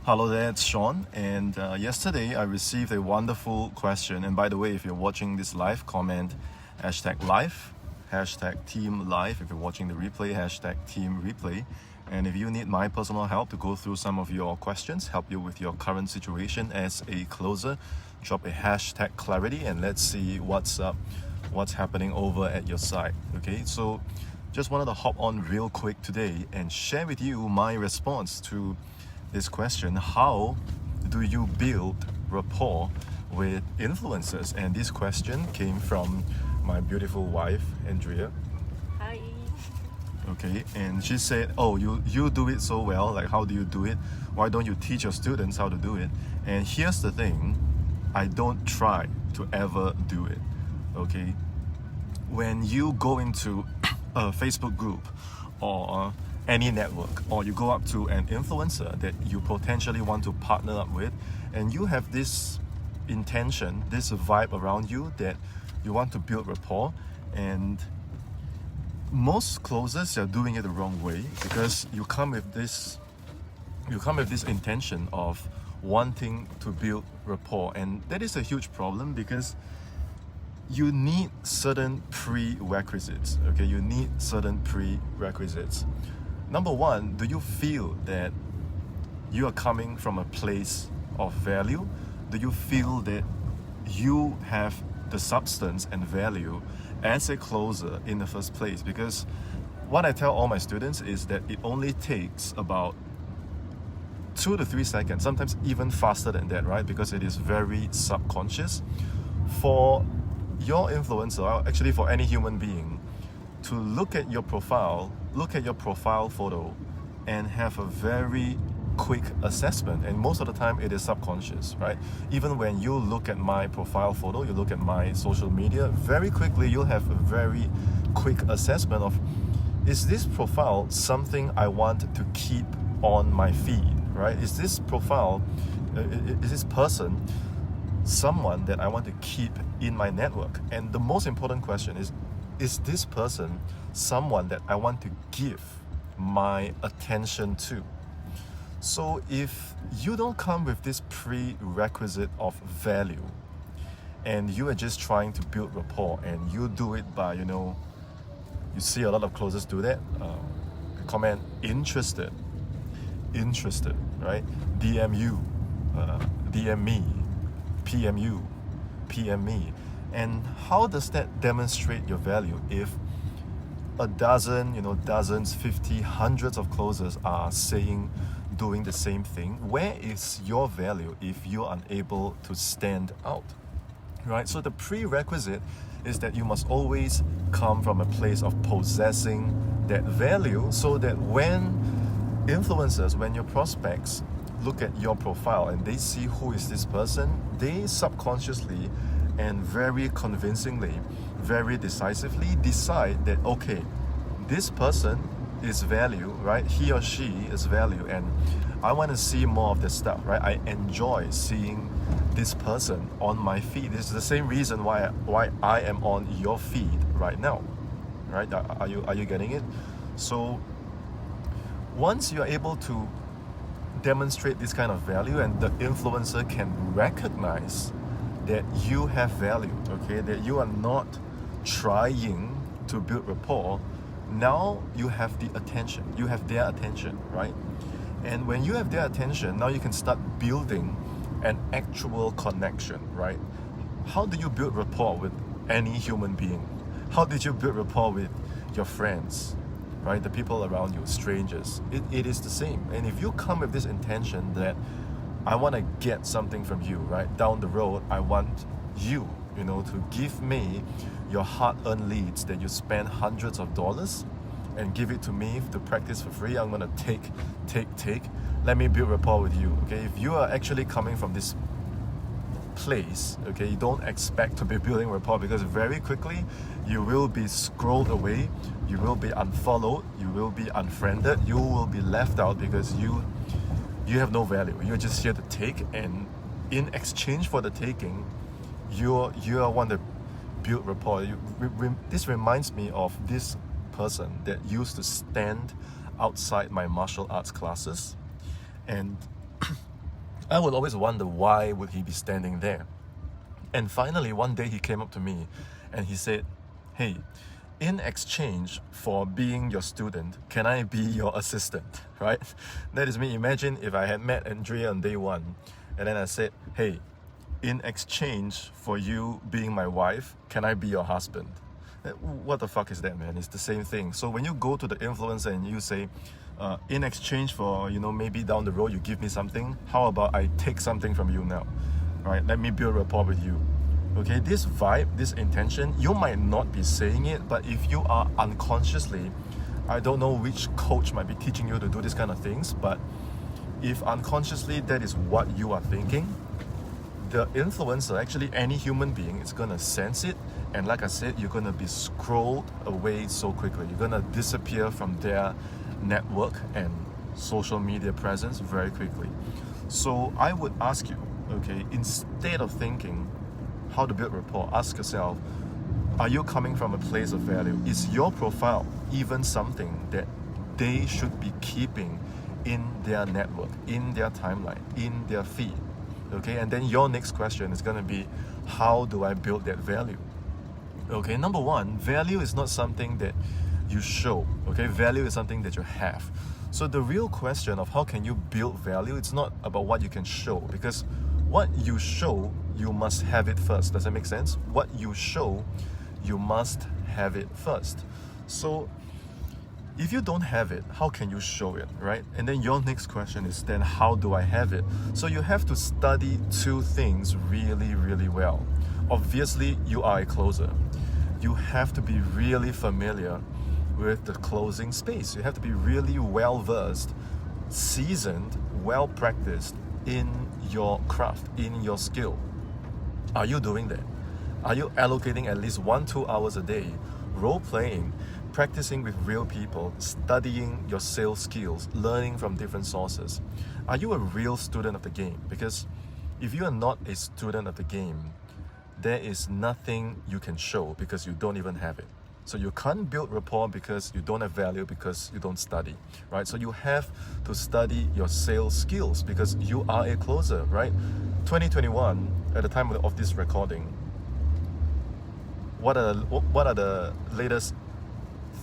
Hello there, it's Sean. And yesterday I received a wonderful question. And by the way, if you're watching this live, comment #live, #team live. If you're watching the replay, #team replay. And if you need my personal help to go through some of your questions, help you with your current situation as a closer, drop a #clarity and let's see what's up, what's happening over at your side. Okay, so just wanted to hop on real quick today and share with you my response to this question: how do you build rapport with influencers? And this question came from my beautiful wife, Andrea. Hi. Okay, and she said, oh, you do it so well, like how do you do it? Why don't you teach your students how to do it? And here's the thing, I don't try to ever do it. Okay, when you go into a Facebook group or any network, or you go up to an influencer that you potentially want to partner up with, and you have this intention, this vibe around you that you want to build rapport, and most closers are doing it the wrong way, because you come with this intention of wanting to build rapport, and that is a huge problem because you need certain prerequisites. Okay, you need certain prerequisites. Number one, do you feel that you are coming from a place of value? Do you feel that you have the substance and value as a closer in the first place? Because what I tell all my students is that it only takes about 2 to 3 seconds, sometimes even faster than that, right? Because it is very subconscious for your influencer, actually for any human being, to look at your profile photo and have a very quick assessment. And most of the time it is subconscious, right? Even when you look at my profile photo, you look at my social media, very quickly you'll have a very quick assessment of, is this profile something I want to keep on my feed, right? Is this profile, is this person someone that I want to keep in my network? And the most important question is this person someone that I want to give my attention to? So if you don't come with this prerequisite of value, and you are just trying to build rapport, and you do it by, you see a lot of closers do that, comment interested, right? DM you, DM me, PM you, PM me. And how does that demonstrate your value if a dozen, dozens, 50, hundreds of closers are doing the same thing? Where is your value if you're unable to stand out, right? So the prerequisite is that you must always come from a place of possessing that value, so that when influencers, when your prospects look at your profile and they see who is this person, they subconsciously and very convincingly, very decisively decide that, okay, this person is value, right? He or she is value, and I want to see more of this stuff, right? I enjoy seeing this person on my feed. This is the same reason why I am on your feed right now, right? Are you getting it? So once you're able to demonstrate this kind of value, and the influencer can recognize that you have value, okay, that you are not trying to build rapport, now you have the attention, you have their attention, right? And when you have their attention, now you can start building an actual connection, right? How do you build rapport with any human being? How did you build rapport with your friends, right? The people around you, strangers. It is the same. And if you come with this intention that I want to get something from you, right? Down the road, I want you, to give me your hard-earned leads that you spend hundreds of dollars and give it to me to practice for free. I'm going to take. Let me build rapport with you, okay? If you are actually coming from this place, okay, you don't expect to be building rapport, because very quickly you will be scrolled away, you will be unfollowed, you will be unfriended, you will be left out because you have no value. You're just here to take, and in exchange for the taking, you want to build rapport. This reminds me of this person that used to stand outside my martial arts classes, and I would always wonder why would he be standing there. And finally, one day he came up to me and he said, hey, in exchange for being your student, can I be your assistant, right? That is me. Imagine if I had met Andrea on day one and then I said, hey, in exchange for you being my wife, can I be your husband? What the fuck is that, man? It's the same thing. So when you go to the influencer and you say, in exchange for, maybe down the road you give me something, how about I take something from you now, right? Let me build rapport with you. Okay, this vibe, this intention, you might not be saying it, but if you are unconsciously, I don't know which coach might be teaching you to do this kind of things, but if unconsciously that is what you are thinking, the influencer, actually any human being, is gonna sense it, and like I said, you're gonna be scrolled away so quickly. You're gonna disappear from their network and social media presence very quickly. So I would ask you, okay, instead of thinking how to build rapport, ask yourself, are you coming from a place of value? Is your profile even something that they should be keeping in their network, in their timeline, in their feed? Okay, and then your next question is going to be, how do I build that value? Okay, number one, value is not something that you show. Okay, value is something that you have. So the real question of how can you build value, it's not about what you can show, because what you show, you must have it first. Does that make sense? What you show, you must have it first. So if you don't have it, how can you show it, right? And then your next question is then, how do I have it? So you have to study two things really, really well. Obviously, you are a closer. You have to be really familiar with the closing space. You have to be really well-versed, seasoned, well-practiced in your craft, in your skill. Are you doing that? Are you allocating at least 1-2 hours a day, role-playing, practicing with real people, studying your sales skills, learning from different sources? Are you a real student of the game? Because if you are not a student of the game, there is nothing you can show because you don't even have it. So you can't build rapport because you don't have value, because you don't study, right? So you have to study your sales skills because you are a closer, right? 2021, at the time of this recording, what are the latest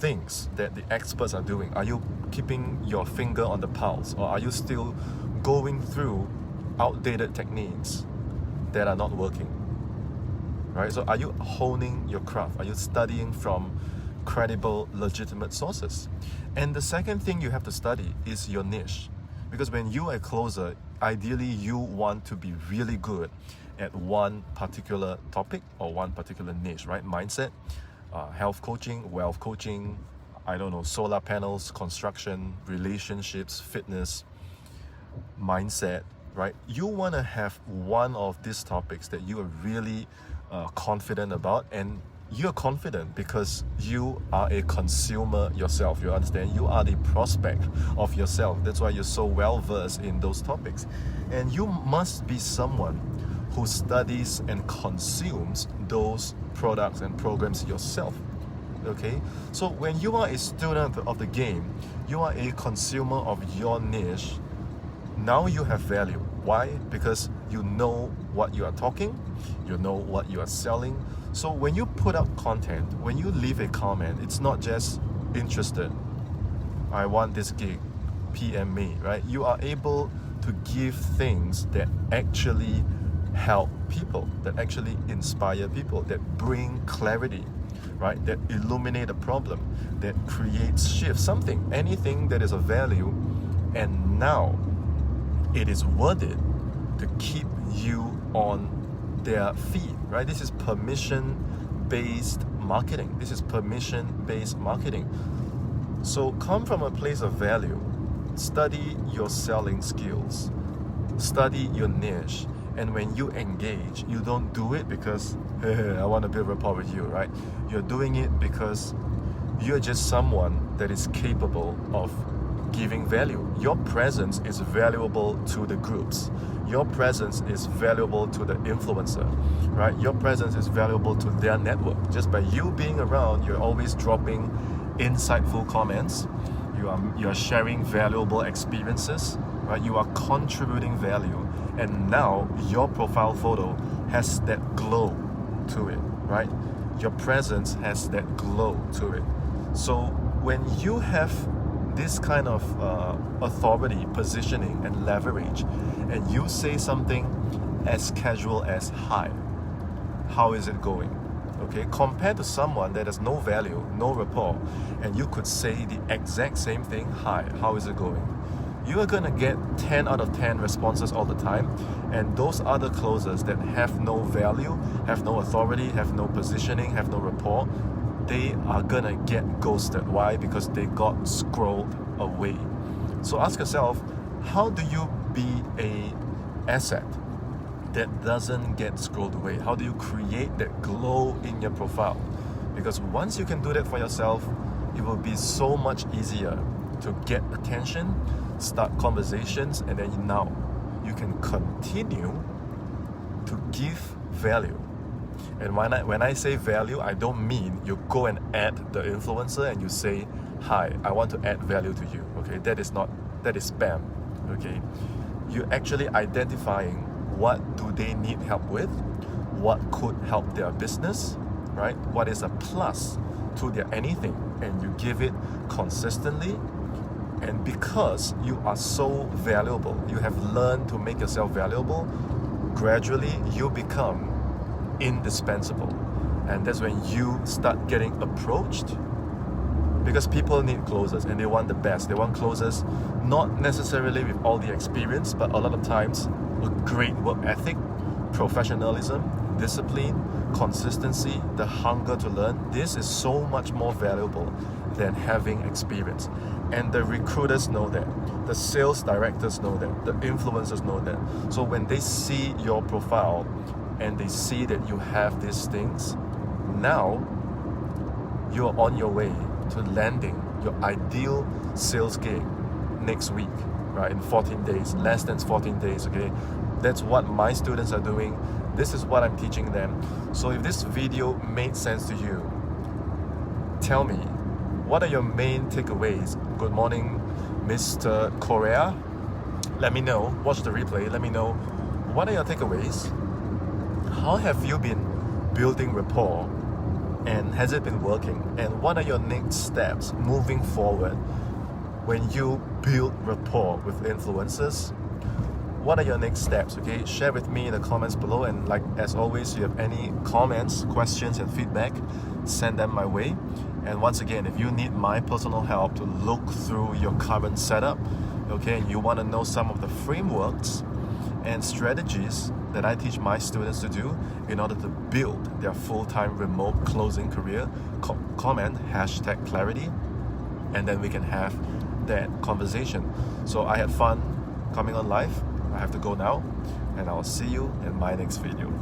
things that the experts are doing? Are you keeping your finger on the pulse, or are you still going through outdated techniques that are not working? Right? So are you honing your craft? Are you studying from credible, legitimate sources? And the second thing you have to study is your niche. Because when you are a closer, ideally you want to be really good at one particular topic or one particular niche, right? Mindset, health coaching, wealth coaching, solar panels, construction, relationships, fitness, mindset, right? You want to have one of these topics that you are really confident about, and you're confident because you are a consumer yourself. You understand? You are the prospect of yourself. That's why you're so well versed in those topics. And you must be someone who studies and consumes those products and programs yourself. Okay? So when you are a student of the game, you are a consumer of your niche. Now you have value. Why? Because you know what you are talking, you know what you are selling. So when you put out content, when you leave a comment, it's not just interested, I want this gig, PM me, right? You are able to give things that actually help people, that actually inspire people, that bring clarity, right? That illuminate a problem, that creates shift, something, anything that is of value. And now it is worth it to keep you on their feed, right? This is permission-based marketing. This is permission-based marketing. So come from a place of value. Study your selling skills. Study your niche. And when you engage, you don't do it because, hey, I want to build rapport with you, right? You're doing it because you're just someone that is capable of giving value. Your presence is valuable to the groups. Your presence is valuable to the influencer, right? Your presence is valuable to their network. Just by you being around, you're always dropping insightful comments. You are sharing valuable experiences. right? You are contributing value, and now your profile photo has that glow to it, right? Your presence has that glow to it. So when you have this kind of authority, positioning, and leverage, and you say something as casual as hi, how is it going? Okay, compared to someone that has no value, no rapport, and you could say the exact same thing, hi, how is it going? You are gonna get 10 out of 10 responses all the time, and those other closers that have no value, have no authority, have no positioning, have no rapport, they are gonna get ghosted. Why? Because they got scrolled away. So ask yourself, how do you be an asset that doesn't get scrolled away? How do you create that glow in your profile? Because once you can do that for yourself, it will be so much easier to get attention, start conversations, and then now you can continue to give value. And when I say value, I don't mean you go and add the influencer and you say, hi, I want to add value to you. Okay, that is spam. Okay, you're actually identifying what do they need help with, what could help their business, right? What is a plus to their anything, and you give it consistently. And because you are so valuable, you have learned to make yourself valuable, gradually you become indispensable. And that's when you start getting approached, because people need closers and they want the best. They want closers not necessarily with all the experience, but a lot of times a great work ethic, professionalism, discipline, consistency, the hunger to learn. This is so much more valuable than having experience. And the recruiters know that, the sales directors know that, the influencers know that. So when they see your profile and they see that you have these things, now you're on your way to landing your ideal sales gig next week, right? In 14 days, less than 14 days, okay? That's what my students are doing. This is what I'm teaching them. So if this video made sense to you, tell me, what are your main takeaways? Good morning, Mr. Korea. Let me know. Watch the replay. Let me know, what are your takeaways? How have you been building rapport? And has it been working? And what are your next steps moving forward when you build rapport with influencers? What are your next steps? Okay, share with me in the comments below. And like as always, you have any comments, questions, and feedback, send them my way. And once again, if you need my personal help to look through your current setup, okay, and you want to know some of the frameworks and strategies that I teach my students to do in order to build their full-time remote closing career, comment #clarity, and then we can have that conversation. So I had fun coming on live. I have to go now, and I'll see you in my next video.